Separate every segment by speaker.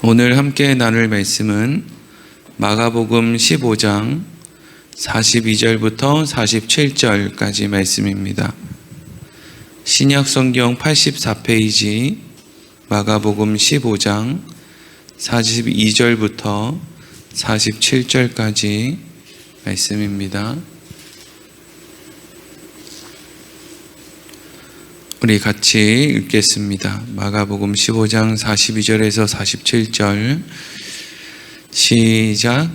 Speaker 1: 오늘 함께 나눌 말씀은 마가복음 15장 42절부터 47절까지 말씀입니다. 신약성경 84페이지 마가복음 15장 42절부터 47절까지 말씀입니다. 우리 같이 읽겠습니다. 마가복음 15장 42절에서 47절 시작.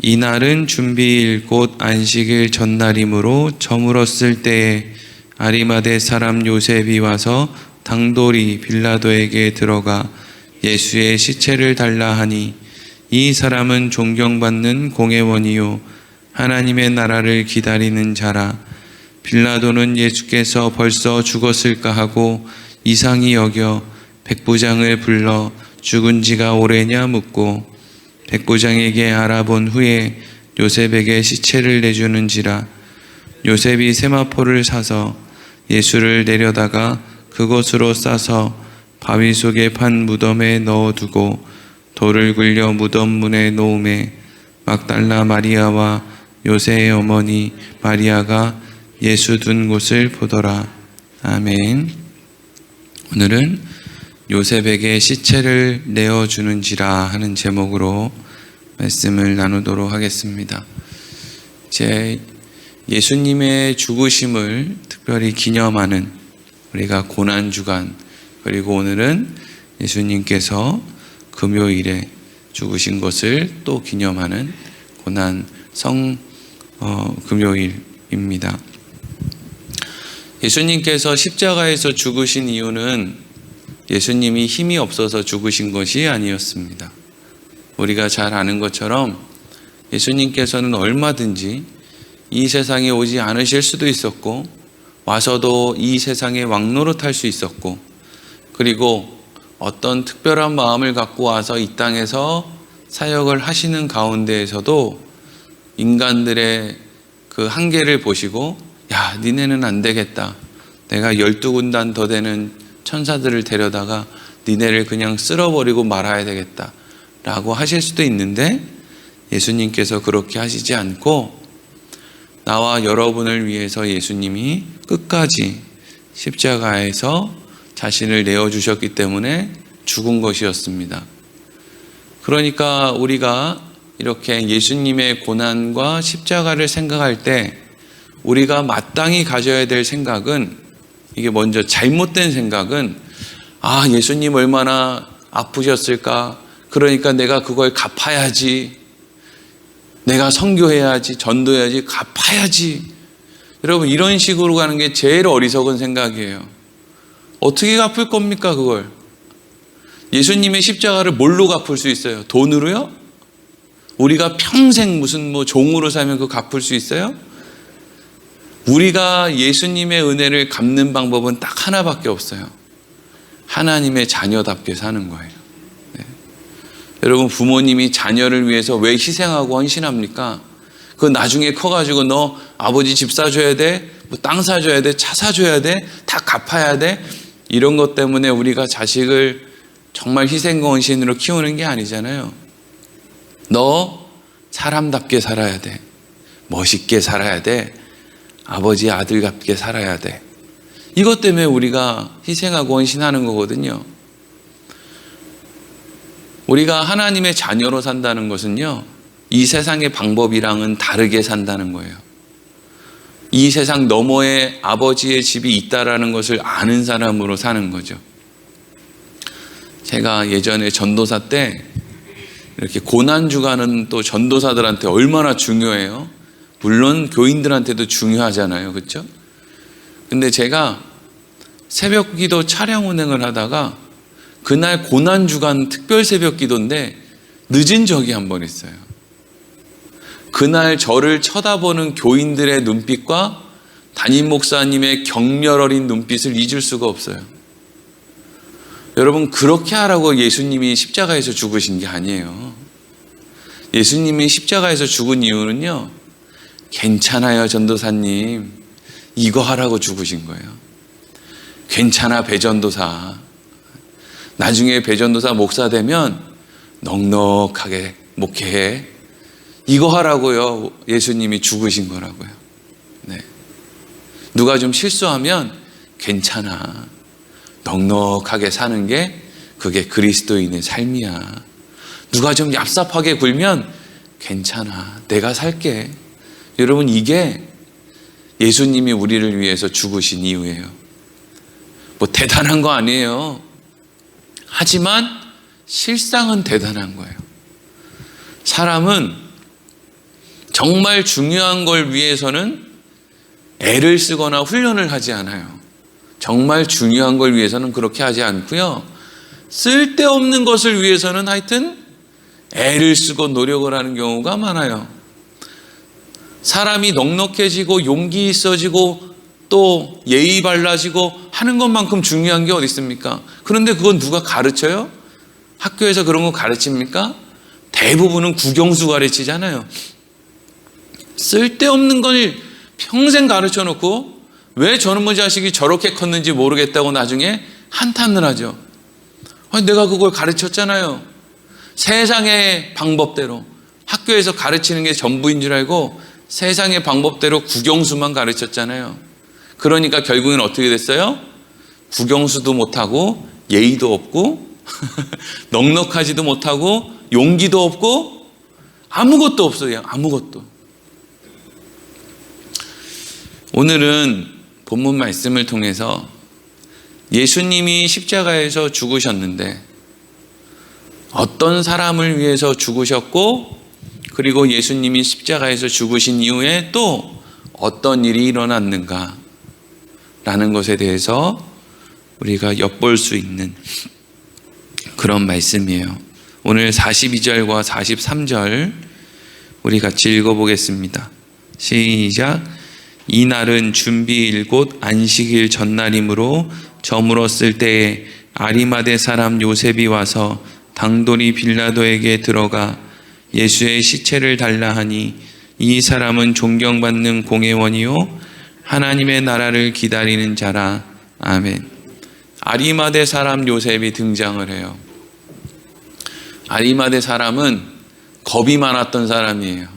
Speaker 1: 이날은 준비일 곧 안식일 전날이므로 저물었을 때에 아리마대 사람 요셉이 와서 당돌이 빌라도에게 들어가 예수의 시체를 달라 하니 이 사람은 존경받는 공회원이요 하나님의 나라를 기다리는 자라. 빌라도는 예수께서 벌써 죽었을까 하고 이상히 여겨 백부장을 불러 죽은 지가 오래냐 묻고 백부장에게 알아본 후에 요셉에게 시체를 내주는지라. 요셉이 세마포를 사서 예수를 내려다가 그곳으로 싸서 바위 속에 판 무덤에 넣어두고 돌을 굴려 무덤 문에 놓음에 막달라 마리아와 요새의 어머니 마리아가 예수 둔 곳을 보더라. 아멘. 오늘은 요셉에게 시체를 내어주는지라 하는 제목으로 말씀을 나누도록 하겠습니다. 이제 예수님의 죽으심을 특별히 기념하는 우리가 고난주간, 그리고 오늘은 예수님께서 금요일에 죽으신 것을 또 기념하는 고난 금요일입니다. 예수님께서 십자가에서 죽으신 이유는 예수님이 힘이 없어서 죽으신 것이 아니었습니다. 우리가 잘 아는 것처럼 예수님께서는 얼마든지 이 세상에 오지 않으실 수도 있었고 와서도 이 세상에 왕노릇할 수 있었고, 그리고 어떤 특별한 마음을 갖고 와서 이 땅에서 사역을 하시는 가운데에서도 인간들의 그 한계를 보시고 야, 니네는 안 되겠다. 내가 12군단 더 되는 천사들을 데려다가 니네를 그냥 쓸어버리고 말아야 되겠다 라고 하실 수도 있는데, 예수님께서 그렇게 하시지 않고 나와 여러분을 위해서 예수님이 끝까지 십자가에서 자신을 내어주셨기 때문에 죽은 것이었습니다. 그러니까 우리가 이렇게 예수님의 고난과 십자가를 생각할 때 우리가 마땅히 가져야 될 생각은, 이게 먼저 잘못된 생각은, 아, 예수님 얼마나 아프셨을까? 그러니까 내가 그걸 갚아야지. 내가 선교해야지. 전도해야지. 갚아야지. 여러분, 이런 식으로 가는 게 제일 어리석은 생각이에요. 어떻게 갚을 겁니까, 그걸? 예수님의 십자가를 뭘로 갚을 수 있어요? 돈으로요? 우리가 평생 무슨 종으로 살면 그거 갚을 수 있어요? 우리가 예수님의 은혜를 갚는 방법은 딱 하나밖에 없어요. 하나님의 자녀답게 사는 거예요. 네. 여러분, 부모님이 자녀를 위해서 왜 희생하고 헌신합니까? 그 나중에 커가지고 너 아버지 집 사줘야 돼, 땅 사줘야 돼, 차 사줘야 돼, 다 갚아야 돼, 이런 것 때문에 우리가 자식을 정말 희생과 헌신으로 키우는 게 아니잖아요. 너 사람답게 살아야 돼, 멋있게 살아야 돼, 아버지 아들답게 살아야 돼. 이것 때문에 우리가 희생하고 헌신하는 거거든요. 우리가 하나님의 자녀로 산다는 것은요, 이 세상의 방법이랑은 다르게 산다는 거예요. 이 세상 너머에 아버지의 집이 있다라는 것을 아는 사람으로 사는 거죠. 제가 예전에 전도사 때 이렇게 고난주간은 또 전도사들한테 얼마나 중요해요. 물론 교인들한테도 중요하잖아요. 그렇죠? 근데 제가 새벽 기도 차량 운행을 하다가 그날 고난주간 특별 새벽 기도인데 늦은 적이 한 번 있어요. 그날 저를 쳐다보는 교인들의 눈빛과 담임 목사님의 격렬 어린 눈빛을 잊을 수가 없어요. 여러분, 그렇게 하라고 예수님이 십자가에서 죽으신 게 아니에요. 예수님이 십자가에서 죽은 이유는요, 괜찮아요, 전도사님. 이거 하라고 죽으신 거예요. 괜찮아, 배전도사. 나중에 배전도사 목사 되면 넉넉하게 목회해. 이거 하라고요. 예수님이 죽으신 거라고요. 네. 누가 좀 실수하면 괜찮아. 넉넉하게 사는 게 그게 그리스도인의 삶이야. 누가 좀 얍삽하게 굴면 괜찮아. 내가 살게. 여러분, 이게 예수님이 우리를 위해서 죽으신 이유예요. 뭐 대단한 거 아니에요. 하지만 실상은 대단한 거예요. 사람은 정말 중요한 걸 위해서는 애를 쓰거나 훈련을 하지 않아요. 정말 중요한 걸 위해서는 그렇게 하지 않고요. 쓸데없는 것을 위해서는 하여튼 애를 쓰고 노력을 하는 경우가 많아요. 사람이 넉넉해지고 용기 있어지고 또 예의 발라지고 하는 것만큼 중요한 게 어디 있습니까? 그런데 그건 누가 가르쳐요? 학교에서 그런 거 가르칩니까? 대부분은 국영수 가르치잖아요. 쓸데없는 걸 평생 가르쳐 놓고 왜 저놈의 자식이 저렇게 컸는지 모르겠다고 나중에 한탄을 하죠. 아니, 내가 그걸 가르쳤잖아요. 세상의 방법대로, 학교에서 가르치는 게 전부인 줄 알고 세상의 방법대로 국영수만 가르쳤잖아요. 그러니까 결국엔 어떻게 됐어요? 국영수도 못하고 예의도 없고 넉넉하지도 못하고 용기도 없고 아무것도 없어요. 아무것도. 오늘은 본문 말씀을 통해서 예수님이 십자가에서 죽으셨는데 어떤 사람을 위해서 죽으셨고, 그리고 예수님이 십자가에서 죽으신 이후에 또 어떤 일이 일어났는가 라는 것에 대해서 우리가 엿볼 수 있는 그런 말씀이에요. 오늘 42절과 43절 우리 같이 읽어보겠습니다. 시작. 이날은 준비일 곧 안식일 전날이므로 저물었을 때에 아리마대 사람 요셉이 와서 당돌이 빌라도에게 들어가 예수의 시체를 달라 하니, 이 사람은 존경받는 공회원이요 하나님의 나라를 기다리는 자라. 아멘. 아리마대 사람 요셉이 등장을 해요. 아리마대 사람은 겁이 많았던 사람이에요.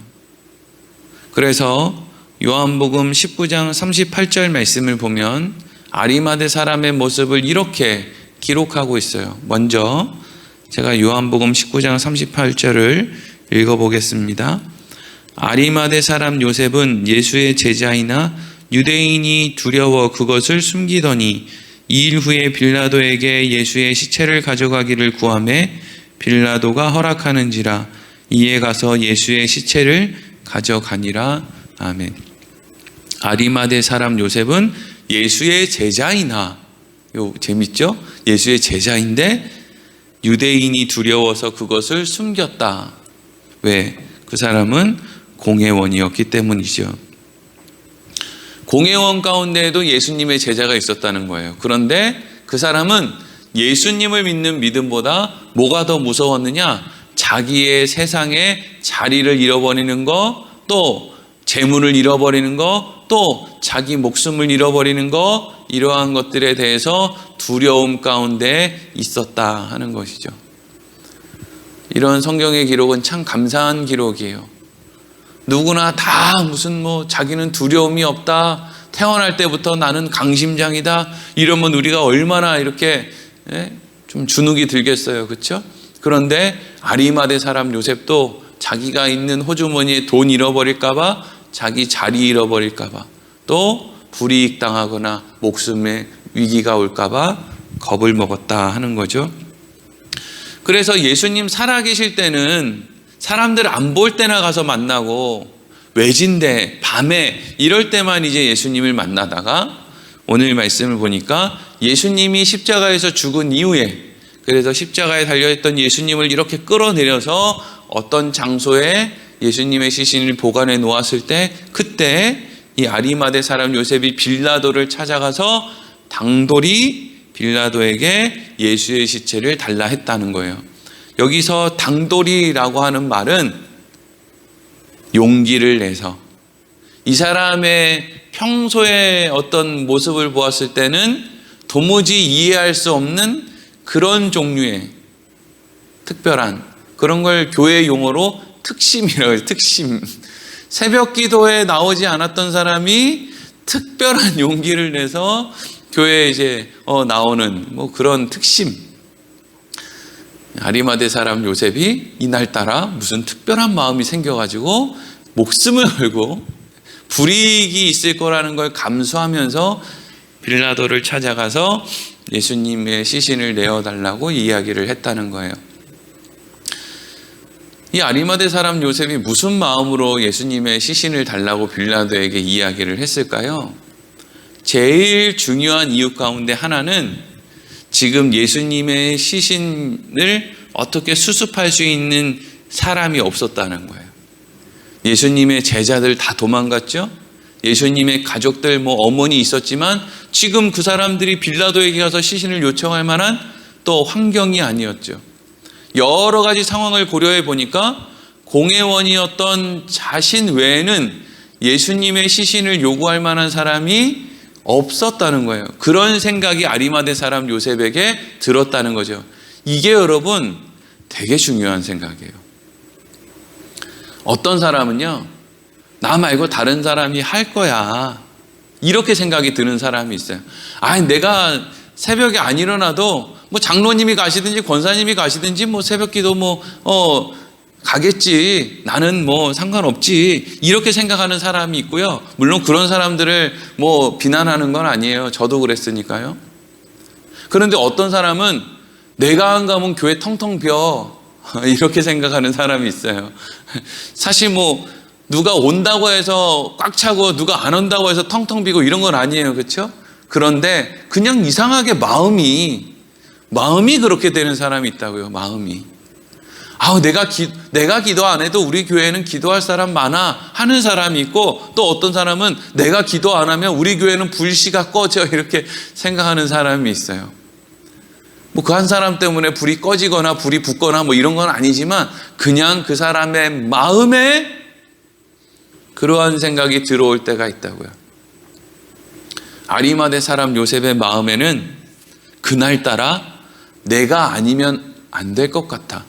Speaker 1: 그래서 요한복음 19장 38절 말씀을 보면 아리마대 사람의 모습을 이렇게 기록하고 있어요. 먼저 제가 요한복음 19장 38절을 읽어보겠습니다. 아리마대 사람 요셉은 예수의 제자이나 유대인이 두려워 그것을 숨기더니 2일 후에 빌라도에게 예수의 시체를 가져가기를 구하매 빌라도가 허락하는지라 이에 가서 예수의 시체를 가져가니라. 아멘. 아리마대 사람 요셉은 예수의 제자이나, 재밌죠? 예수의 제자인데 유대인이 두려워서 그것을 숨겼다. 왜? 그 사람은 공회원이었기 때문이죠. 공회원 가운데에도 예수님의 제자가 있었다는 거예요. 그런데 그 사람은 예수님을 믿는 믿음보다 뭐가 더 무서웠느냐? 자기의 세상에 자리를 잃어버리는 거, 또 재물을 잃어버리는 거, 또 자기 목숨을 잃어버리는 거, 이러한 것들에 대해서 두려움 가운데 있었다 하는 것이죠. 이런 성경의 기록은 참 감사한 기록이에요. 누구나 다 무슨 자기는 두려움이 없다, 태어날 때부터 나는 강심장이다, 이러면 우리가 얼마나 이렇게 좀 주눅이 들겠어요. 그렇죠? 그런데 아리마대 사람 요셉도 자기가 있는 호주머니에 돈 잃어버릴까 봐, 자기 자리 잃어버릴까 봐, 또 불이익 당하거나 목숨에 위기가 올까 봐 겁을 먹었다 하는 거죠. 그래서 예수님 살아계실 때는 사람들 안 볼 때나 가서 만나고, 외진데 밤에 이럴 때만 이제 예수님을 만나다가 오늘 말씀을 보니까 예수님이 십자가에서 죽은 이후에, 그래서 십자가에 달려있던 예수님을 이렇게 끌어내려서 어떤 장소에 예수님의 시신을 보관해 놓았을 때, 그때 이 아리마대 사람 요셉이 빌라도를 찾아가서 당돌이 빌라도에게 예수의 시체를 달라 했다는 거예요. 여기서 당돌이라고 하는 말은 용기를 내서, 이 사람의 평소의 어떤 모습을 보았을 때는 도무지 이해할 수 없는 그런 종류의 특별한 그런 걸 교회 용어로 특심이라고 해요. 특심. 새벽 기도에 나오지 않았던 사람이 특별한 용기를 내서 교회에 이제 나오는 뭐 그런 특심. 아리마대 사람 요셉이 이날따라 무슨 특별한 마음이 생겨가지고 목숨을 걸고 불이익이 있을 거라는 걸 감수하면서 빌라도를 찾아가서 예수님의 시신을 내어달라고 이야기를 했다는 거예요. 이 아리마대 사람 요셉이 무슨 마음으로 예수님의 시신을 달라고 빌라도에게 이야기를 했을까요? 제일 중요한 이유 가운데 하나는 지금 예수님의 시신을 어떻게 수습할 수 있는 사람이 없었다는 거예요. 예수님의 제자들 다 도망갔죠? 예수님의 가족들 어머니 있었지만 지금 그 사람들이 빌라도에게 가서 시신을 요청할 만한 또 환경이 아니었죠. 여러 가지 상황을 고려해 보니까 공회원이었던 자신 외에는 예수님의 시신을 요구할 만한 사람이 없었다는 거예요. 그런 생각이 아리마대 사람 요셉에게 들었다는 거죠. 이게 여러분 되게 중요한 생각이에요. 어떤 사람은요, 나 말고 다른 사람이 할 거야, 이렇게 생각이 드는 사람이 있어요. 내가 새벽에 안 일어나도 장로님이 가시든지 권사님이 가시든지 새벽 기도 가겠지, 나는 상관없지, 이렇게 생각하는 사람이 있고요. 물론 그런 사람들을 비난하는 건 아니에요. 저도 그랬으니까요. 그런데 어떤 사람은 내가 안 가면 교회 텅텅 비어, 이렇게 생각하는 사람이 있어요. 사실 누가 온다고 해서 꽉 차고 누가 안 온다고 해서 텅텅 비고 이런 건 아니에요. 그렇죠? 그런데 그냥 이상하게 마음이 그렇게 되는 사람이 있다고요. 마음이. 내가 기도 안 해도 우리 교회는 기도할 사람 많아 하는 사람이 있고, 또 어떤 사람은 내가 기도 안 하면 우리 교회는 불씨가 꺼져, 이렇게 생각하는 사람이 있어요. 그 한 사람 때문에 불이 꺼지거나 불이 붙거나 이런 건 아니지만 그냥 그 사람의 마음에 그러한 생각이 들어올 때가 있다고요. 아리마대 사람 요셉의 마음에는 그날따라 내가 아니면 안 될 것 같아,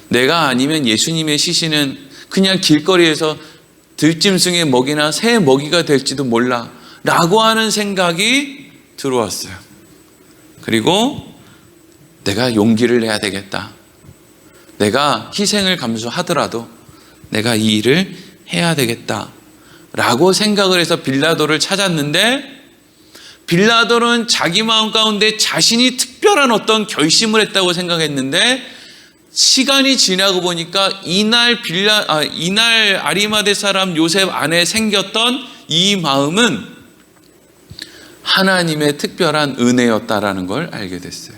Speaker 1: 내가 아니면 예수님의 시신은 그냥 길거리에서 들짐승의 먹이나 새의 먹이가 될지도 몰라 라고 하는 생각이 들어왔어요. 그리고 내가 용기를 내야 되겠다, 내가 희생을 감수하더라도 내가 이 일을 해야 되겠다 라고 생각을 해서 빌라도를 찾았는데, 빌라도는 자기 마음 가운데 자신이 특별한 어떤 결심을 했다고 생각했는데, 시간이 지나고 보니까 이날 아리마대 사람 요셉 안에 생겼던 이 마음은 하나님의 특별한 은혜였다라는 걸 알게 됐어요.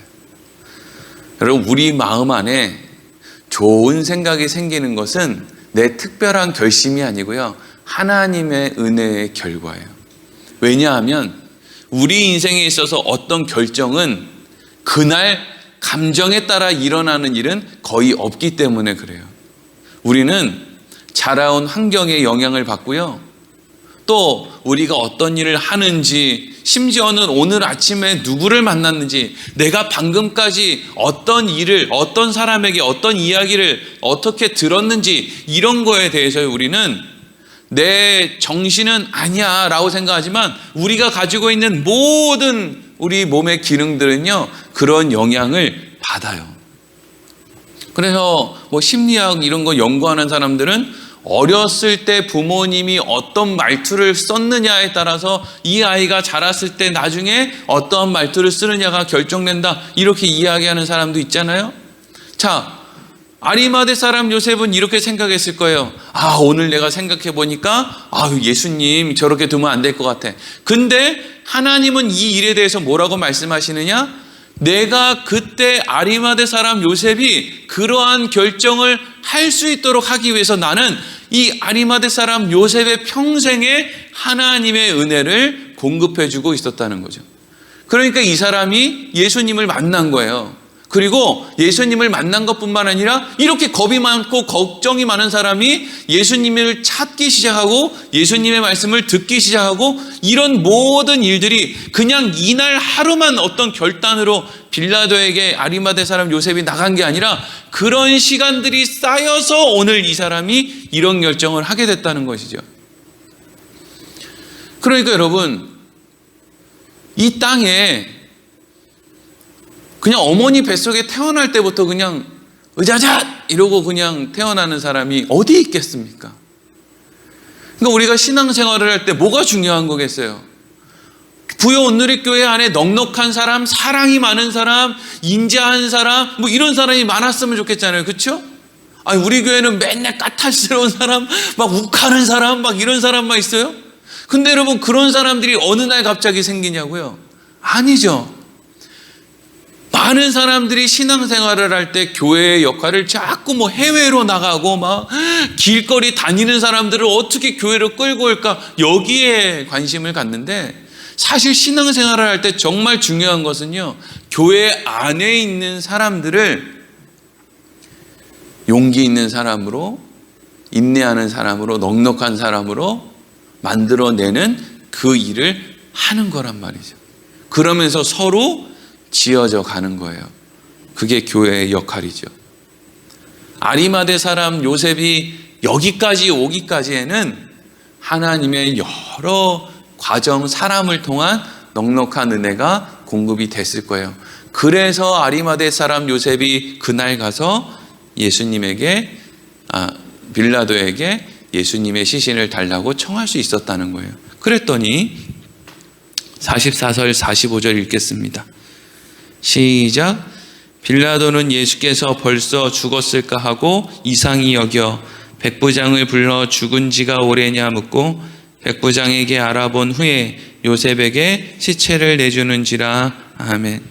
Speaker 1: 여러분, 우리 마음 안에 좋은 생각이 생기는 것은 내 특별한 결심이 아니고요, 하나님의 은혜의 결과예요. 왜냐하면 우리 인생에 있어서 어떤 결정은 그날 감정에 따라 일어나는 일은 거의 없기 때문에 그래요. 우리는 자라온 환경에 영향을 받고요, 또 우리가 어떤 일을 하는지, 심지어는 오늘 아침에 누구를 만났는지, 내가 방금까지 어떤 일을, 어떤 사람에게 어떤 이야기를 어떻게 들었는지, 이런 거에 대해서 우리는 내 정신은 아니야 라고 생각하지만 우리가 가지고 있는 모든 우리 몸의 기능들은요, 그런 영향을 받아요. 그래서 심리학 이런 거 연구하는 사람들은 어렸을 때 부모님이 어떤 말투를 썼느냐에 따라서 이 아이가 자랐을 때 나중에 어떤 말투를 쓰느냐가 결정된다, 이렇게 이야기하는 사람도 있잖아요. 자, 아리마대 사람 요셉은 이렇게 생각했을 거예요. 오늘 내가 생각해 보니까 예수님 저렇게 두면 안 될 것 같아. 근데 하나님은 이 일에 대해서 뭐라고 말씀하시느냐? 내가 그때 아리마대 사람 요셉이 그러한 결정을 할 수 있도록 하기 위해서 나는 이 아리마대 사람 요셉의 평생에 하나님의 은혜를 공급해 주고 있었다는 거죠. 그러니까 이 사람이 예수님을 만난 거예요. 그리고 예수님을 만난 것뿐만 아니라 이렇게 겁이 많고 걱정이 많은 사람이 예수님을 찾기 시작하고 예수님의 말씀을 듣기 시작하고 이런 모든 일들이 그냥 이날 하루만 어떤 결단으로 빌라도에게 아리마대 사람 요셉이 나간 게 아니라 그런 시간들이 쌓여서 오늘 이 사람이 이런 결정을 하게 됐다는 것이죠. 그러니까 여러분, 이 땅에 그냥 어머니 뱃속에 태어날 때부터 그냥 의자잣 이러고 그냥 태어나는 사람이 어디 있겠습니까? 그러니까 우리가 신앙생활을 할 때 뭐가 중요한 거겠어요? 부여 온누리교회 안에 넉넉한 사람, 사랑이 많은 사람, 인자한 사람, 뭐 이런 사람이 많았으면 좋겠잖아요. 그렇죠? 아니, 우리 교회는 맨날 까탈스러운 사람, 막 욱하는 사람, 막 이런 사람만 있어요? 근데 여러분, 그런 사람들이 어느 날 갑자기 생기냐고요? 아니죠. 많은 사람들이 신앙생활을 할 때 교회의 역할을 자꾸 뭐 해외로 나가고 막 길거리 다니는 사람들을 어떻게 교회로 끌고 올까, 여기에 관심을 갖는데, 사실 신앙생활을 할 때 정말 중요한 것은요, 교회 안에 있는 사람들을 용기 있는 사람으로, 인내하는 사람으로, 넉넉한 사람으로 만들어내는 그 일을 하는 거란 말이죠. 그러면서 서로 지어져 가는 거예요. 그게 교회의 역할이죠. 아리마대 사람 요셉이 여기까지 오기까지에는 하나님의 여러 과정, 사람을 통한 넉넉한 은혜가 공급이 됐을 거예요. 그래서 아리마대 사람 요셉이 그날 가서 예수님에게, 빌라도에게 예수님의 시신을 달라고 청할 수 있었다는 거예요. 그랬더니 44절 45절 읽겠습니다. 시작. 빌라도는 예수께서 벌써 죽었을까 하고 이상히 여겨 백부장을 불러 죽은 지가 오래냐 묻고 백부장에게 알아본 후에 요셉에게 시체를 내주는지라. 아멘.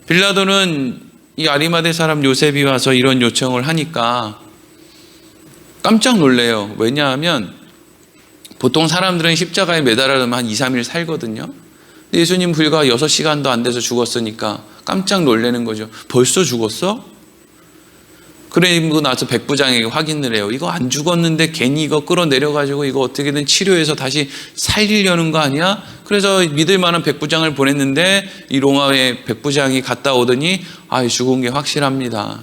Speaker 1: 빌라도는 이 아리마대 사람 요셉이 와서 이런 요청을 하니까 깜짝 놀래요. 왜냐하면 보통 사람들은 십자가에 매달아두면 한 2, 3일 살거든요. 예수님 불과 6시간도 안 돼서 죽었으니까 깜짝 놀라는 거죠. 벌써 죽었어? 그리고 나서 백부장에게 확인을 해요. 이거 안 죽었는데 괜히 이거 끌어내려가지고 이거 어떻게든 치료해서 다시 살리려는 거 아니야? 그래서 믿을 만한 백부장을 보냈는데 이 로마의 백부장이 갔다 오더니 죽은 게 확실합니다.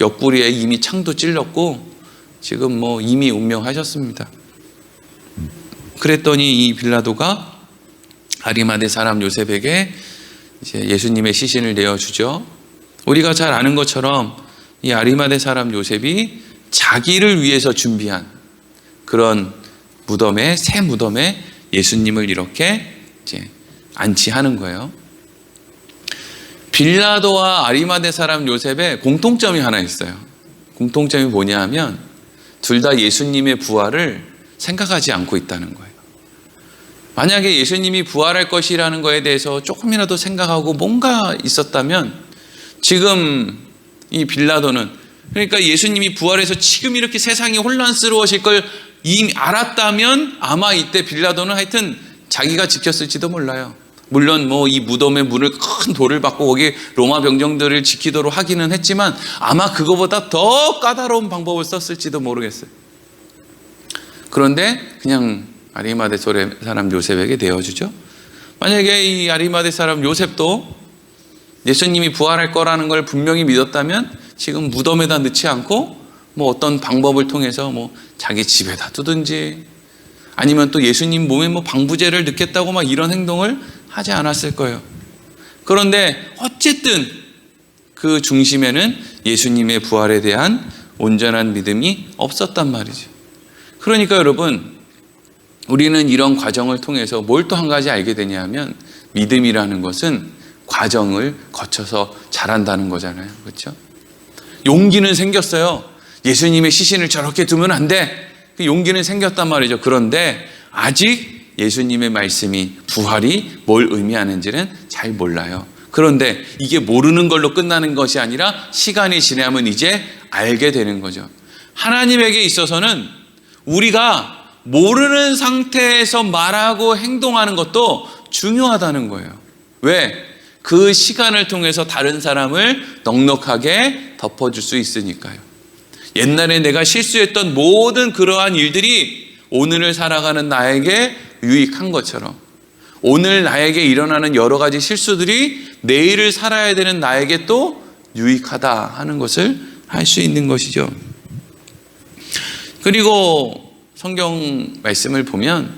Speaker 1: 옆구리에 이미 창도 찔렀고 지금 뭐 이미 운명하셨습니다. 그랬더니 이 빌라도가 아리마대 사람 요셉에게 이제 예수님의 시신을 내어주죠. 우리가 잘 아는 것처럼 이 아리마대 사람 요셉이 자기를 위해서 준비한 그런 무덤에, 새 무덤에 예수님을 이렇게 이제 안치하는 거예요. 빌라도와 아리마대 사람 요셉의 공통점이 하나 있어요. 공통점이 뭐냐 하면 둘 다 예수님의 부활을 생각하지 않고 있다는 거예요. 만약에 예수님이 부활할 것이라는 거에 대해서 조금이라도 생각하고 뭔가 있었다면 지금 이 빌라도는, 그러니까 예수님이 부활해서 지금 이렇게 세상이 혼란스러워질 걸 이미 알았다면 아마 이때 빌라도는 하여튼 자기가 지켰을지도 몰라요. 물론 뭐 이 무덤의 문을 큰 돌을 받고 거기 로마 병정들을 지키도록 하기는 했지만 아마 그거보다 더 까다로운 방법을 썼을지도 모르겠어요. 그런데 그냥 아리마대 사람 요셉에게 내어주죠. 만약에 이 아리마대 사람 요셉도 예수님이 부활할 거라는 걸 분명히 믿었다면 지금 무덤에다 넣지 않고 뭐 어떤 방법을 통해서 뭐 자기 집에다 두든지 아니면 또 예수님 몸에 뭐 방부제를 넣겠다고 막 이런 행동을 하지 않았을 거예요. 그런데 어쨌든 그 중심에는 예수님의 부활에 대한 온전한 믿음이 없었단 말이죠. 그러니까 여러분, 우리는 이런 과정을 통해서 뭘 또 한 가지 알게 되냐면 믿음이라는 것은 과정을 거쳐서 자란다는 거잖아요. 그렇죠? 용기는 생겼어요. 예수님의 시신을 저렇게 두면 안 돼. 그 용기는 생겼단 말이죠. 그런데 아직 예수님의 말씀이, 부활이 뭘 의미하는지는 잘 몰라요. 그런데 이게 모르는 걸로 끝나는 것이 아니라 시간이 지나면 이제 알게 되는 거죠. 하나님에게 있어서는 우리가 모르는 상태에서 말하고 행동하는 것도 중요하다는 거예요. 왜? 그 시간을 통해서 다른 사람을 넉넉하게 덮어줄 수 있으니까요. 옛날에 내가 실수했던 모든 그러한 일들이 오늘을 살아가는 나에게 유익한 것처럼, 오늘 나에게 일어나는 여러 가지 실수들이 내일을 살아야 되는 나에게 또 유익하다 하는 것을 할 수 있는 것이죠. 그리고 성경 말씀을 보면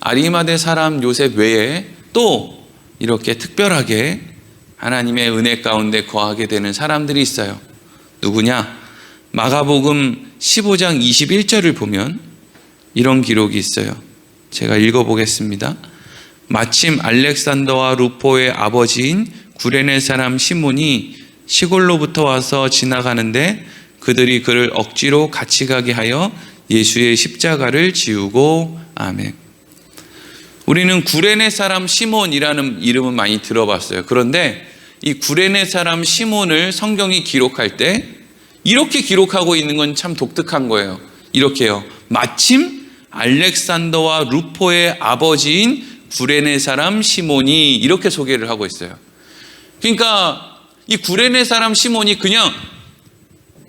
Speaker 1: 아리마대 사람 요셉 외에 또 이렇게 특별하게 하나님의 은혜 가운데 거하게 되는 사람들이 있어요. 누구냐? 마가복음 15장 21절을 보면 이런 기록이 있어요. 제가 읽어보겠습니다. 마침 알렉산더와 루포의 아버지인 구레네 사람 시몬이 시골로부터 와서 지나가는데 그들이 그를 억지로 같이 가게 하여 예수의 십자가를 지우고. 아멘. 우리는 구레네 사람 시몬이라는 이름은 많이 들어봤어요. 그런데 이 구레네 사람 시몬을 성경이 기록할 때 이렇게 기록하고 있는 건 참 독특한 거예요. 이렇게요. 마침 알렉산더와 루포의 아버지인 구레네 사람 시몬이, 이렇게 소개를 하고 있어요. 그러니까 이 구레네 사람 시몬이 그냥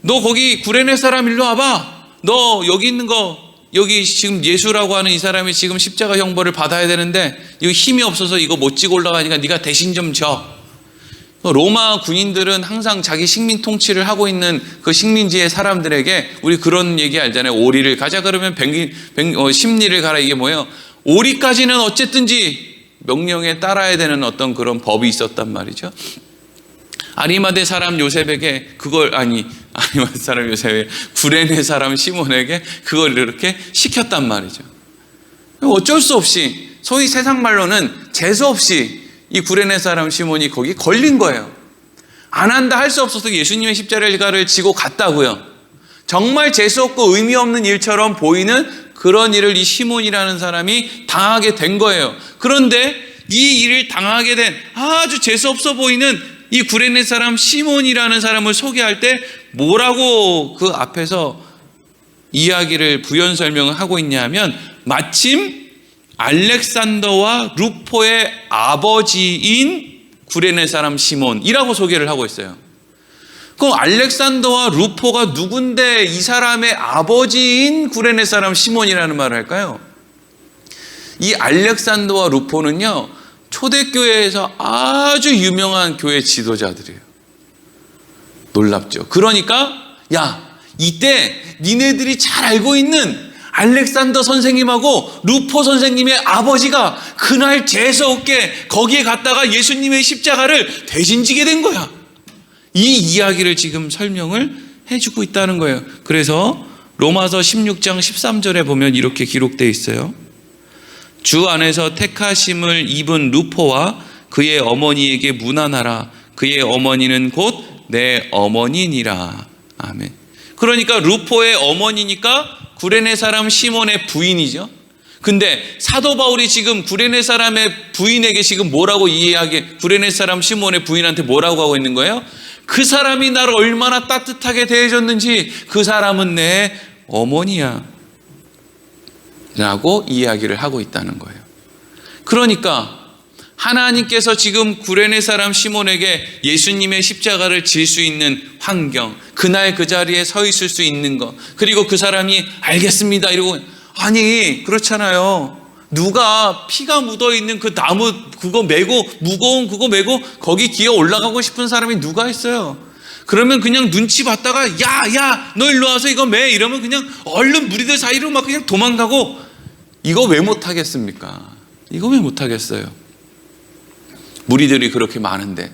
Speaker 1: 너 거기 구레네 사람 일로 와봐. 너 여기 있는 거, 여기 지금 예수라고 하는 이 사람이 지금 십자가 형벌을 받아야 되는데 이거 힘이 없어서 이거 못 지고 올라가니까 네가 대신 좀 져. 로마 군인들은 항상 자기 식민 통치를 하고 있는 그 식민지의 사람들에게, 우리 그런 얘기 알잖아요. 오리를 가자 그러면 십리를 가라. 이게 뭐예요? 오리까지는 어쨌든지 명령에 따라야 되는 어떤 그런 법이 있었단 말이죠. 아리마대 사람 요셉에게 그걸, 아리마대 사람 요셉에 구레네 사람 시몬에게 그걸 이렇게 시켰단 말이죠. 어쩔 수 없이, 소위 세상 말로는 재수 없이 이 구레네 사람 시몬이 거기 걸린 거예요. 안 한다 할 수 없어서 예수님의 십자가를 지고 갔다고요. 정말 재수 없고 의미 없는 일처럼 보이는 그런 일을 이 시몬이라는 사람이 당하게 된 거예요. 그런데 이 일을 당하게 된 아주 재수 없어 보이는 이 구레네 사람 시몬이라는 사람을 소개할 때 뭐라고 그 앞에서 이야기를 부연 설명을 하고 있냐 하면, 마침 알렉산더와 루포의 아버지인 구레네 사람 시몬이라고 소개를 하고 있어요. 그럼 알렉산더와 루포가 누군데 이 사람의 아버지인 구레네 사람 시몬이라는 말을 할까요? 이 알렉산더와 루포는요, 초대교회에서 아주 유명한 교회 지도자들이에요. 놀랍죠. 그러니까 야, 이때 니네들이 잘 알고 있는 알렉산더 선생님하고 루포 선생님의 아버지가 그날 재수없게 거기에 갔다가 예수님의 십자가를 대신 지게 된 거야. 이 이야기를 지금 설명을 해주고 있다는 거예요. 그래서 로마서 16장 13절에 보면 이렇게 기록되어 있어요. 주 안에서 택하심을 입은 루포와 그의 어머니에게 문안하라. 그의 어머니는 곧 내 어머니니라. 아멘. 그러니까 루포의 어머니니까 구레네 사람 시몬의 부인이죠. 근데 사도 바울이 지금 구레네 사람의 부인에게 지금 뭐라고 구레네 사람 시몬의 부인한테 뭐라고 하고 있는 거예요? 그 사람이 나를 얼마나 따뜻하게 대해줬는지 그 사람은 내 어머니야 라고 이야기를 하고 있다는 거예요. 그러니까 하나님께서 지금 구레네 사람 시몬에게 예수님의 십자가를 질 수 있는 환경, 그날 그 자리에 서 있을 수 있는 것, 그리고 그 사람이 알겠습니다 이러고, 아니 그렇잖아요. 누가 피가 묻어있는 그 나무 그거 메고, 무거운 그거 메고 거기 기어 올라가고 싶은 사람이 누가 있어요? 그러면 그냥 눈치 봤다가 야 너 일로 와서 이거 매 이러면 그냥 얼른 무리들 사이로 막 그냥 도망가고, 이거 왜 못하겠습니까? 이거 왜 못하겠어요? 무리들이 그렇게 많은데,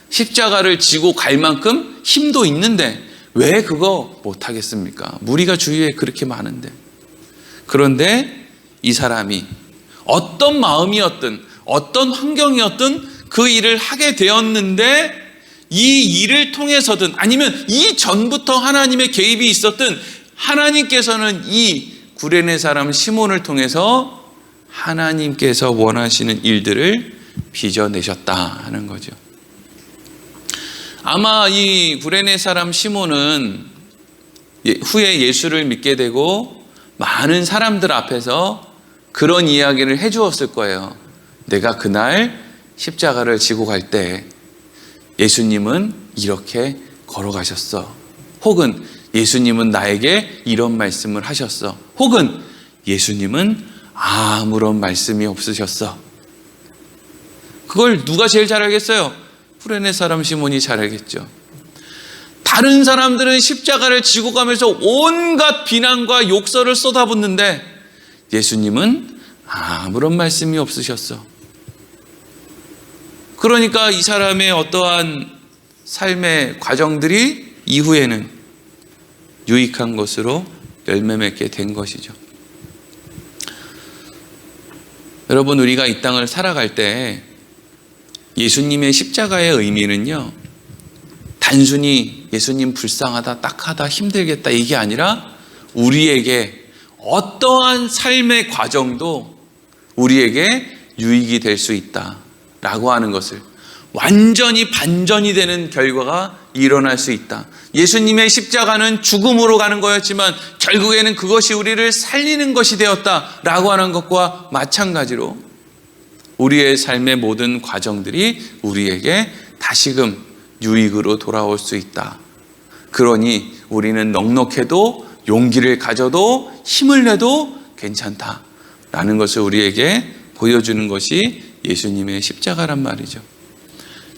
Speaker 1: 십자가를 지고 갈 만큼 힘도 있는데 왜 그거 못하겠습니까? 무리가 주위에 그렇게 많은데. 그런데 이 사람이 어떤 마음이었든 어떤 환경이었든 그 일을 하게 되었는데, 이 일을 통해서든 아니면 이 전부터 하나님의 개입이 있었든 하나님께서는 이 구레네 사람 시몬을 통해서 하나님께서 원하시는 일들을 빚어내셨다 하는 거죠. 아마 이 구레네 사람 시몬은 후에 예수를 믿게 되고 많은 사람들 앞에서 그런 이야기를 해주었을 거예요. 내가 그날 십자가를 지고 갈 때 예수님은 이렇게 걸어가셨어. 혹은 예수님은 나에게 이런 말씀을 하셨어. 혹은 예수님은 아무런 말씀이 없으셨어. 그걸 누가 제일 잘 알겠어요? 쿠레네 사람 시몬이 잘 알겠죠. 다른 사람들은 십자가를 지고 가면서 온갖 비난과 욕설을 쏟아붓는데 예수님은 아무런 말씀이 없으셨어. 그러니까 이 사람의 어떠한 삶의 과정들이 이후에는 유익한 것으로 열매 맺게 된 것이죠. 여러분, 우리가 이 땅을 살아갈 때 예수님의 십자가의 의미는요, 단순히 예수님 불쌍하다, 딱하다, 힘들겠다 이게 아니라 우리에게 어떠한 삶의 과정도 우리에게 유익이 될 수 있다라고 하는 것을, 완전히 반전이 되는 결과가 일어날 수 있다. 예수님의 십자가는 죽음으로 가는 거였지만 결국에는 그것이 우리를 살리는 것이 되었다라고 하는 것과 마찬가지로 우리의 삶의 모든 과정들이 우리에게 다시금 유익으로 돌아올 수 있다. 그러니 우리는 넉넉해도 용기를 가져도 힘을 내도 괜찮다라는 것을 우리에게 보여주는 것이 예수님의 십자가란 말이죠.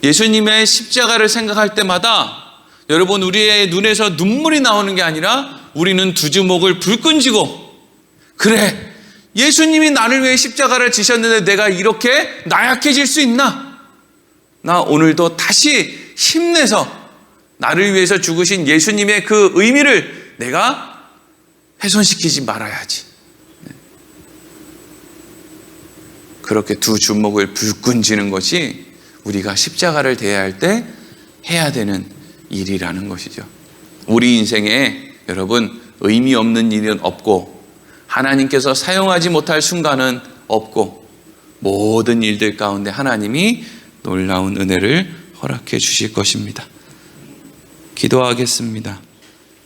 Speaker 1: 예수님의 십자가를 생각할 때마다 여러분, 우리의 눈에서 눈물이 나오는 게 아니라 우리는 두 주먹을 불끈 쥐고, 그래, 예수님이 나를 위해 십자가를 지셨는데 내가 이렇게 나약해질 수 있나? 나 오늘도 다시 힘내서 나를 위해서 죽으신 예수님의 그 의미를 내가 훼손시키지 말아야지. 그렇게 두 주먹을 불끈 쥐는 것이 우리가 십자가를 대해야 할 때 해야 되는 일이라는 것이죠. 우리 인생에 여러분, 의미 없는 일은 없고 하나님께서 사용하지 못할 순간은 없고 모든 일들 가운데 하나님이 놀라운 은혜를 허락해 주실 것입니다. 기도하겠습니다.